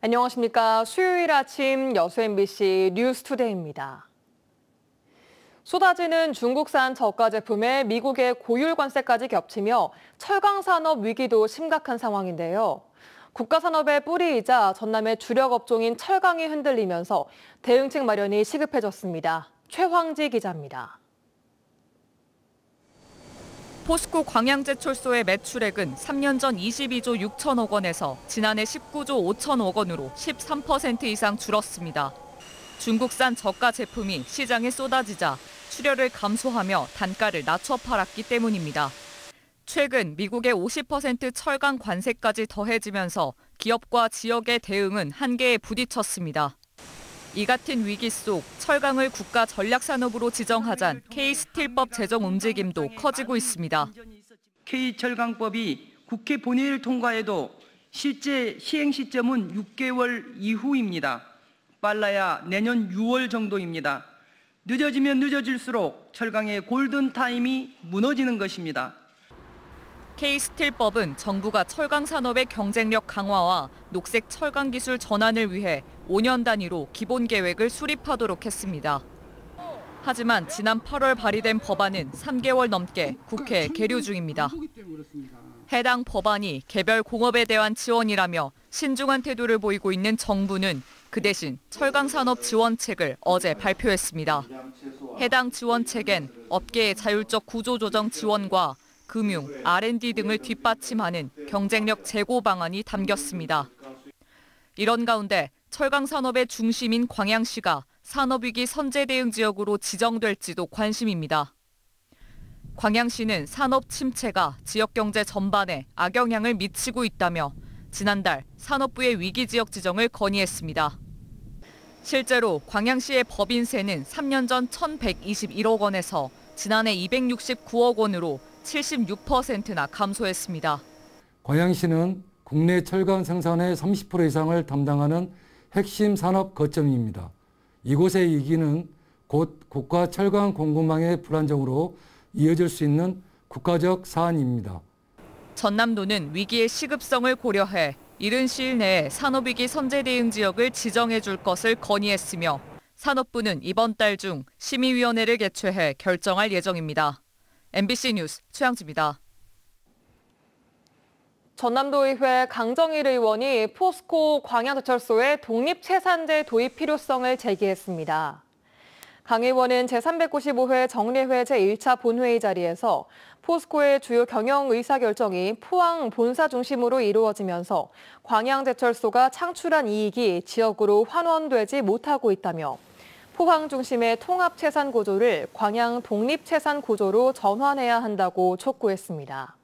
안녕하십니까. 수요일 아침 여수 MBC 뉴스투데이입니다. 쏟아지는 중국산 저가 제품에 미국의 고율 관세까지 겹치며 철강 산업 위기도 심각한 상황인데요. 국가 산업의 뿌리이자 전남의 주력 업종인 철강이 흔들리면서 대응책 마련이 시급해졌습니다. 최황지 기자입니다. 포스코 광양제철소의 매출액은 3년 전 22조 6천억 원에서 지난해 19조 5천억 원으로 13% 이상 줄었습니다. 중국산 저가 제품이 시장에 쏟아지자 출혈을 감소하며 단가를 낮춰 팔았기 때문입니다. 최근 미국의 50% 철강 관세까지 더해지면서 기업과 지역의 대응은 한계에 부딪혔습니다. 이 같은 위기 속 철강을 국가 전략산업으로 지정하잔 K스틸법 제정 움직임도 커지고 있습니다. K철강법이 국회 본회의를 통과해도 실제 시행 시점은 6개월 이후입니다. 빨라야 내년 6월 정도입니다. 늦어지면 늦어질수록 철강의 골든타임이 무너지는 것입니다. K스틸법은 정부가 철강 산업의 경쟁력 강화와 녹색 철강 기술 전환을 위해 5년 단위로 기본 계획을 수립하도록 했습니다. 하지만 지난 8월 발의된 법안은 3개월 넘게 국회에 계류 중입니다. 해당 법안이 개별 공업에 대한 지원이라며 신중한 태도를 보이고 있는 정부는 그 대신 철강 산업 지원책을 어제 발표했습니다. 해당 지원책엔 업계의 자율적 구조조정 지원과 금융, R&D 등을 뒷받침하는 경쟁력 제고 방안이 담겼습니다. 이런 가운데 철강 산업의 중심인 광양시가 산업위기 선제 대응 지역으로 지정될지도 관심입니다. 광양시는 산업 침체가 지역 경제 전반에 악영향을 미치고 있다며 지난달 산업부의 위기 지역 지정을 건의했습니다. 실제로 광양시의 법인세는 3년 전 1,121억 원에서 지난해 269억 원으로 76%나 감소했습니다. 광양시는 국내 철강 생산의 30% 이상을 담당하는 핵심 산업 거점입니다. 이곳의 위기는 곧 국가 철강 공급망의 불안정으로 이어질 수 있는 국가적 사안입니다. 전남도는 위기의 시급성을 고려해 이른 시일 내에 산업위기 선제 대응 지역을 지정해 줄 것을 건의했으며 산업부는 이번 달 중 심의위원회를 개최해 결정할 예정입니다. MBC 뉴스 최양지입니다. 전남도의회 강정일 의원이 포스코 광양제철소의 독립채산제 도입 필요성을 제기했습니다. 강 의원은 제395회 정례회 제1차 본회의 자리에서 포스코의 주요 경영 의사결정이 포항 본사 중심으로 이루어지면서 광양제철소가 창출한 이익이 지역으로 환원되지 못하고 있다며 포항 중심의 통합채산 구조를 광양 독립채산 구조로 전환해야 한다고 촉구했습니다.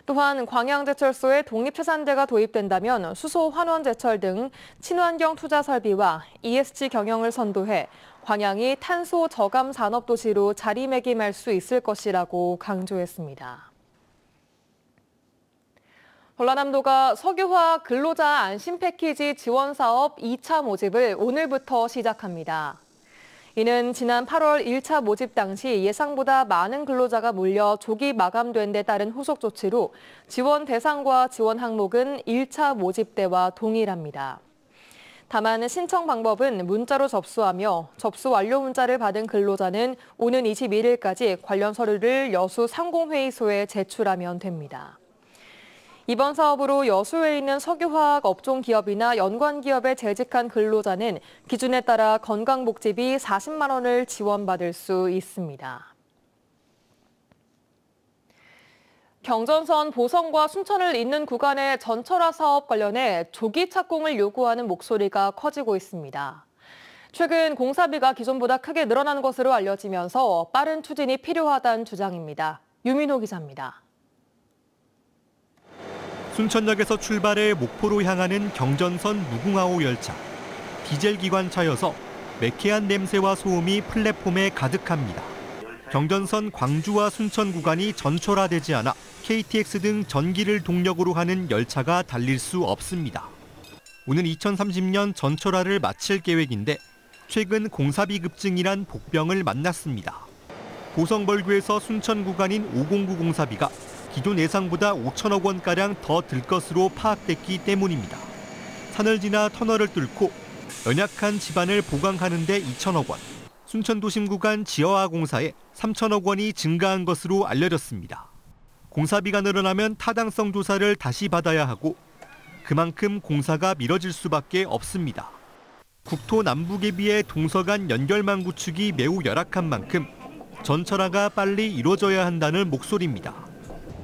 또한 광양제철소에 독립채산제가 도입된다면 수소 환원제철 등 친환경 투자 설비와 ESG 경영을 선도해 광양이 탄소 저감 산업도시로 자리매김할 수 있을 것이라고 강조했습니다. 전라남도가 석유화학 근로자 안심 패키지 지원 사업 2차 모집을 오늘부터 시작합니다. 이는 지난 8월 1차 모집 당시 예상보다 많은 근로자가 몰려 조기 마감된 데 따른 후속 조치로 지원 대상과 지원 항목은 1차 모집 때와 동일합니다. 다만 신청 방법은 문자로 접수하며 접수 완료 문자를 받은 근로자는 오는 21일까지 관련 서류를 여수 상공회의소에 제출하면 됩니다. 이번 사업으로 여수에 있는 석유화학 업종 기업이나 연관 기업에 재직한 근로자는 기준에 따라 건강복지비 40만 원을 지원받을 수 있습니다. 경전선 보성과 순천을 잇는 구간의 전철화 사업 관련해 조기 착공을 요구하는 목소리가 커지고 있습니다. 최근 공사비가 기존보다 크게 늘어난 것으로 알려지면서 빠른 추진이 필요하다는 주장입니다. 유민호 기자입니다. 순천역에서 출발해 목포로 향하는 경전선 무궁화호 열차. 디젤 기관차여서 매캐한 냄새와 소음이 플랫폼에 가득합니다. 경전선 광주와 순천 구간이 전철화되지 않아 KTX 등 전기를 동력으로 하는 열차가 달릴 수 없습니다. 오는 2030년 전철화를 마칠 계획인데 최근 공사비 급증이란 복병을 만났습니다. 보성벌교에서 순천 구간인 509 공사비가 기존 예상보다 5천억 원가량 더 들 것으로 파악됐기 때문입니다. 산을 지나 터널을 뚫고 연약한 지반을 보강하는 데 2천억 원, 순천도심 구간 지하화 공사에 3천억 원이 증가한 것으로 알려졌습니다. 공사비가 늘어나면 타당성 조사를 다시 받아야 하고 그만큼 공사가 미뤄질 수밖에 없습니다. 국토 남북에 비해 동서간 연결망 구축이 매우 열악한 만큼 전철화가 빨리 이루어져야 한다는 목소리입니다.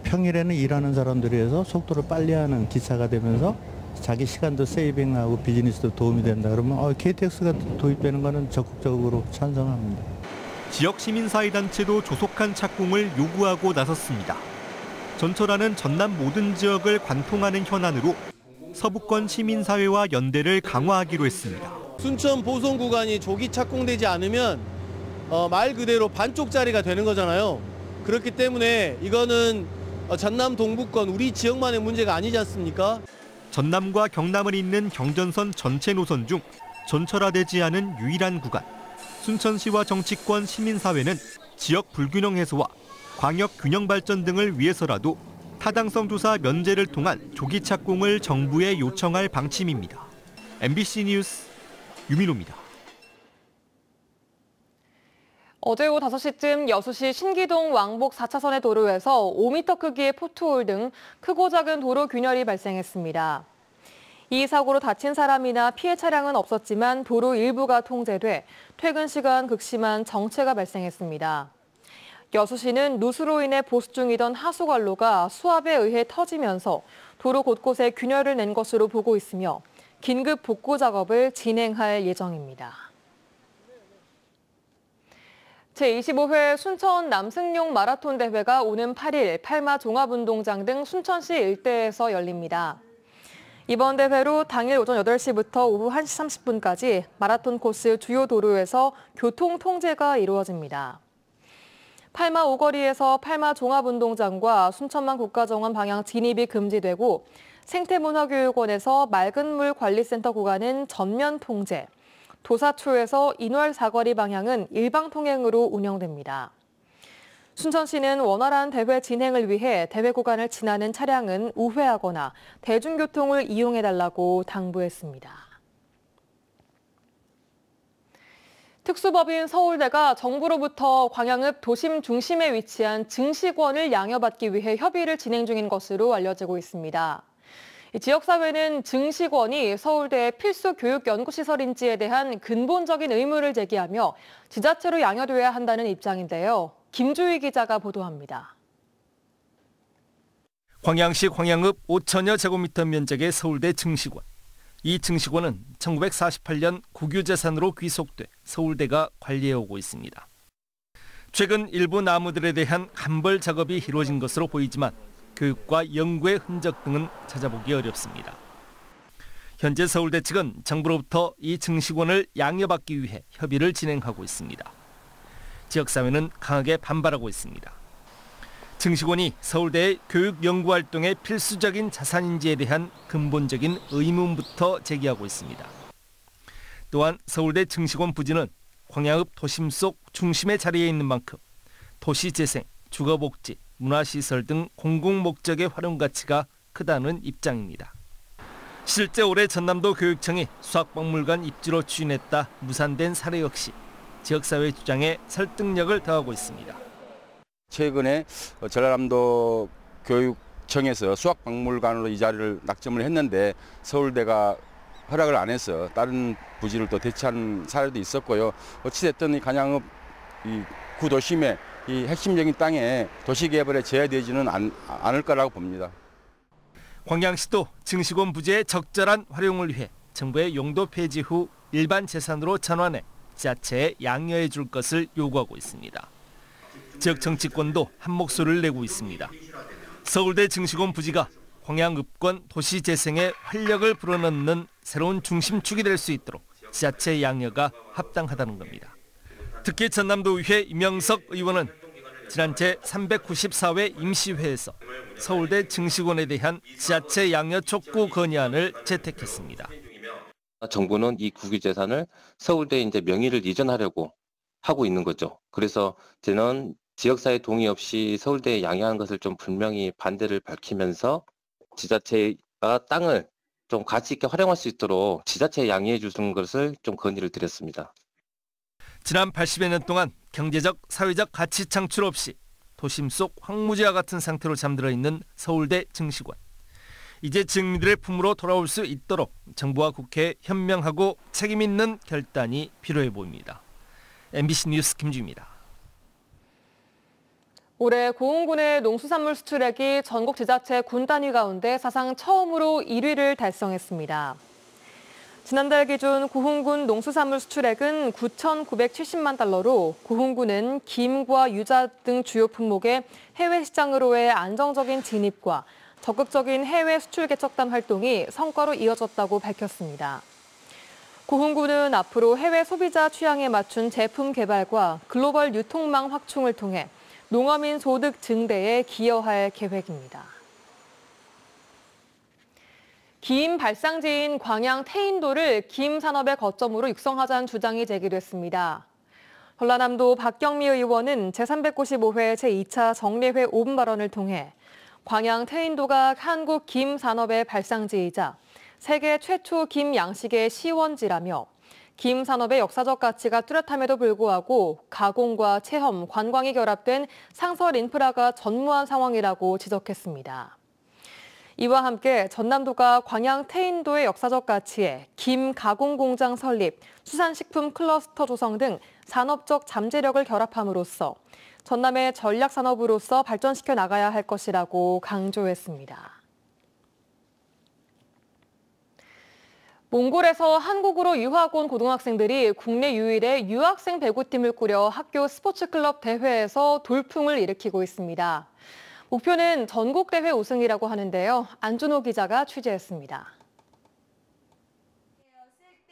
평일에는 일하는 사람들에 의해서 속도를 빨리 하는 기차가 되면서 자기 시간도 세이빙하고 비즈니스도 도움이 된다 그러면 KTX가 도입되는 것은 적극적으로 찬성합니다. 지역 시민사회단체도 조속한 착공을 요구하고 나섰습니다. 전철화는 전남 모든 지역을 관통하는 현안으로 서부권 시민사회와 연대를 강화하기로 했습니다. 순천 보송 구간이 조기 착공되지 않으면 말 그대로 반쪽짜리가 되는 거잖아요. 그렇기 때문에 이거는 전남 동부권 우리 지역만의 문제가 아니지 않습니까? 전남과 경남을 잇는 경전선 전체 노선 중 전철화되지 않은 유일한 구간. 순천시와 정치권 시민사회는 지역 불균형 해소와 광역 균형 발전 등을 위해서라도 타당성 조사 면제를 통한 조기 착공을 정부에 요청할 방침입니다. MBC 뉴스 유민호입니다. 어제 오후 5시쯤 여수시 신기동 왕복 4차선의 도로에서 5m 크기의 포트홀 등 크고 작은 도로 균열이 발생했습니다. 이 사고로 다친 사람이나 피해 차량은 없었지만 도로 일부가 통제돼 퇴근 시간 극심한 정체가 발생했습니다. 여수시는 누수로 인해 보수 중이던 하수관로가 수압에 의해 터지면서 도로 곳곳에 균열을 낸 것으로 보고 있으며 긴급 복구 작업을 진행할 예정입니다. 제25회 순천 남승용 마라톤 대회가 오는 8일 팔마 종합운동장 등 순천시 일대에서 열립니다. 이번 대회로 당일 오전 8시부터 오후 1시 30분까지 마라톤 코스 주요 도로에서 교통 통제가 이루어집니다. 팔마 오거리에서 팔마 종합운동장과 순천만 국가정원 방향 진입이 금지되고 생태문화교육원에서 맑은물 관리센터 구간은 전면 통제, 도사초에서 인월 사거리 방향은 일방 통행으로 운영됩니다. 순천시는 원활한 대회 진행을 위해 대회 구간을 지나는 차량은 우회하거나 대중교통을 이용해달라고 당부했습니다. 특수법인 서울대가 정부로부터 광양읍 도심 중심에 위치한 증식원을 양여받기 위해 협의를 진행 중인 것으로 알려지고 있습니다. 지역사회는 증식원이 서울대의 필수 교육 연구시설인지에 대한 근본적인 의문을 제기하며 지자체로 양여돼야 한다는 입장인데요. 김주희 기자가 보도합니다. 광양시 광양읍 5천여 제곱미터 면적의 서울대 증식원. 이 증식원은 1948년 국유재산으로 귀속돼 서울대가 관리해오고 있습니다. 최근 일부 나무들에 대한 감벌 작업이 이루어진 것으로 보이지만 교육과 연구의 흔적 등은 찾아보기 어렵습니다. 현재 서울대 측은 정부로부터 이 증식원을 양여받기 위해 협의를 진행하고 있습니다. 지역사회는 강하게 반발하고 있습니다. 증식원이 서울대의 교육 연구 활동의 필수적인 자산인지에 대한 근본적인 의문부터 제기하고 있습니다. 또한 서울대 증식원 부지는 광양읍 도심 속 중심에 자리해 있는 만큼 도시재생, 주거복지, 문화시설 등 공공목적의 활용 가치가 크다는 입장입니다. 실제 올해 전남도 교육청이 수학박물관 입지로 추진했다 무산된 사례 역시 지역사회 주장에 설득력을 더하고 있습니다. 최근에 전라남도 교육청에서 수학박물관으로 이 자리를 낙점을 했는데 서울대가 허락을 안 해서 다른 부지를 또 대체한 사례도 있었고요. 어찌됐든 이 광양읍 이 구도심의 이 핵심적인 땅에 도시개발에 제한되지는 않을 거라고 봅니다. 광양시도 증식원 부지의 적절한 활용을 위해 정부의 용도 폐지 후 일반 재산으로 전환해 지자체에 양여해 줄 것을 요구하고 있습니다. 지역 정치권도 한 목소리를 내고 있습니다. 서울대 증식원 부지가 광양읍권 도시재생에 활력을 불어넣는 새로운 중심축이 될 수 있도록 지자체 양여가 합당하다는 겁니다. 특히 전남도의회 이명석 의원은 지난 제394회 임시회에서 서울대 증식원에 대한 지자체 양여 촉구 건의안을 채택했습니다. 정부는 이 국유재산을 서울대에 이제 명의를 이전하려고 하고 있는 거죠. 그래서 저는 지역사회 동의 없이 서울대에 양여하는 것을 좀 분명히 반대를 밝히면서 지자체가 땅을 좀 가치 있게 활용할 수 있도록 지자체에 양해해 주는 것을 좀 건의를 드렸습니다. 지난 80여 년 동안 경제적, 사회적 가치 창출 없이 도심 속 황무지와 같은 상태로 잠들어 있는 서울대 증시관. 이제 증민들의 품으로 돌아올 수 있도록 정부와 국회에 현명하고 책임 있는 결단이 필요해 보입니다. MBC 뉴스 김주입니다. 올해 고흥군의 농수산물 수출액이 전국 지자체 군 단위 가운데 사상 처음으로 1위를 달성했습니다. 지난달 기준 고흥군 농수산물 수출액은 9,970만 달러로 고흥군은 김과 유자 등 주요 품목의 해외 시장으로의 안정적인 진입과 적극적인 해외 수출 개척단 활동이 성과로 이어졌다고 밝혔습니다. 고흥군은 앞으로 해외 소비자 취향에 맞춘 제품 개발과 글로벌 유통망 확충을 통해 농어민 소득 증대에 기여할 계획입니다. 김 발상지인 광양 태인도를 김 산업의 거점으로 육성하자는 주장이 제기됐습니다. 전라남도 박경미 의원은 제395회 제2차 정례회 5분 발언을 통해 광양 태인도가 한국 김 산업의 발상지이자 세계 최초 김 양식의 시원지라며 김 산업의 역사적 가치가 뚜렷함에도 불구하고 가공과 체험, 관광이 결합된 상설 인프라가 전무한 상황이라고 지적했습니다. 이와 함께 전남도가 광양 태인도의 역사적 가치에 김 가공 공장 설립, 수산식품 클러스터 조성 등 산업적 잠재력을 결합함으로써 전남의 전략 산업으로서 발전시켜 나가야 할 것이라고 강조했습니다. 몽골에서 한국으로 유학 온 고등학생들이 국내 유일의 유학생 배구팀을 꾸려 학교 스포츠클럽 대회에서 돌풍을 일으키고 있습니다. 목표는 전국대회 우승이라고 하는데요. 안준호 기자가 취재했습니다.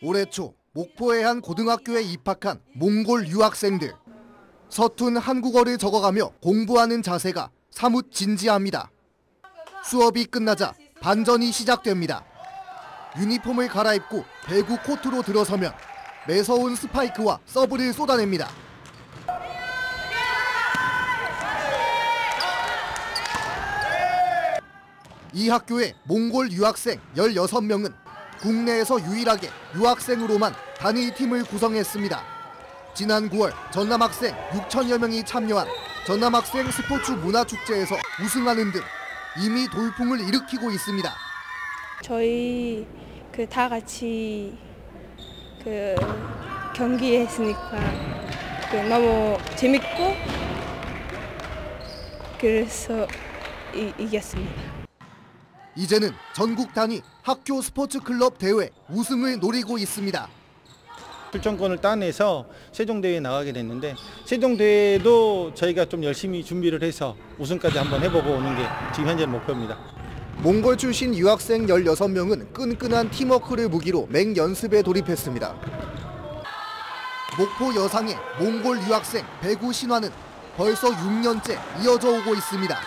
올해 초 목포의 한 고등학교에 입학한 몽골 유학생들. 서툰 한국어를 적어가며 공부하는 자세가 사뭇 진지합니다. 수업이 끝나자 반전이 시작됩니다. 유니폼을 갈아입고 배구 코트로 들어서면 매서운 스파이크와 서브를 쏟아냅니다. 이 학교의 몽골 유학생 16명은 국내에서 유일하게 유학생으로만 단일팀을 구성했습니다. 지난 9월 전남학생 6천여 명이 참여한 전남학생 스포츠 문화축제에서 우승하는 등 이미 돌풍을 일으키고 있습니다. 저희 다 같이 경기했으니까 너무 재밌고 그래서 이겼습니다. 이제는 전국 단위 학교 스포츠 클럽 대회 우승을 노리고 있습니다. 출전권을 따내서 세종대회에 나가게 됐는데 세종대회도 저희가 좀 열심히 준비를 해서 우승까지 한번 해보고 오는 게 지금 현재 목표입니다. 몽골 출신 유학생 16명은 끈끈한 팀워크를 무기로 맹연습에 돌입했습니다. 목포 여상의 몽골 유학생 배구 신화는 벌써 6년째 이어져 오고 있습니다.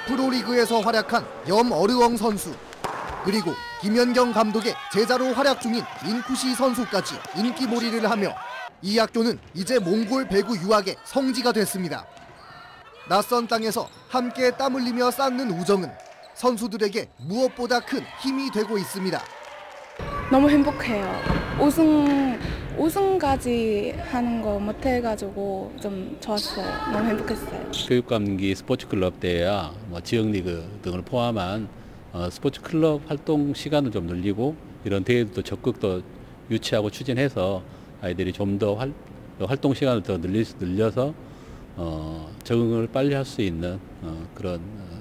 프로리그에서 활약한 염어르엉 선수, 그리고 김연경 감독의 제자로 활약 중인 인쿠시 선수까지 인기몰이를 하며 이 학교는 이제 몽골 배구 유학의 성지가 됐습니다. 낯선 땅에서 함께 땀 흘리며 쌓는 우정은 선수들에게 무엇보다 큰 힘이 되고 있습니다. 너무 행복해요. 우승까지 하는 거 못해가지고 좀 좋았어요. 너무 행복했어요. 교육감기 스포츠클럽 대회야 지역리그 등을 포함한 스포츠클럽 활동 시간을 좀 늘리고 이런 대회도 적극 더 유치하고 추진해서 아이들이 좀 더 활동 시간을 더 늘려서 적응을 빨리 할 수 있는 그런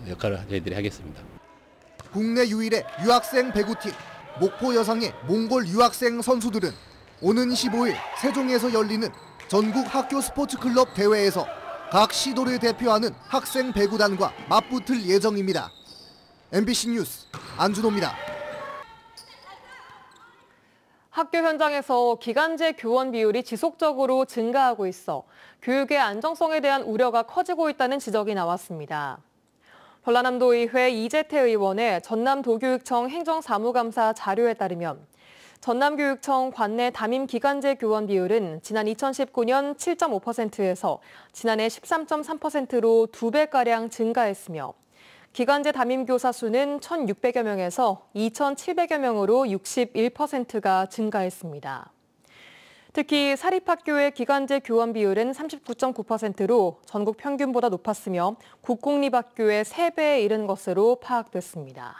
역할을 저희들이 하겠습니다. 국내 유일의 유학생 배구팀 목포 여상의 몽골 유학생 선수들은 오는 15일 세종에서 열리는 전국 학교 스포츠클럽 대회에서 각 시도를 대표하는 학생 배구단과 맞붙을 예정입니다. MBC 뉴스 안준호입니다. 학교 현장에서 기간제 교원 비율이 지속적으로 증가하고 있어 교육의 안정성에 대한 우려가 커지고 있다는 지적이 나왔습니다. 전라남도의회 이재태 의원의 전남도교육청 행정사무감사 자료에 따르면 전남교육청 관내 담임 기간제 교원 비율은 지난 2019년 7.5%에서 지난해 13.3%로 2배가량 증가했으며 기간제 담임교사 수는 1,600여 명에서 2,700여 명으로 61%가 증가했습니다. 특히 사립학교의 기간제 교원 비율은 39.9%로 전국 평균보다 높았으며 국공립학교의 3배에 이른 것으로 파악됐습니다.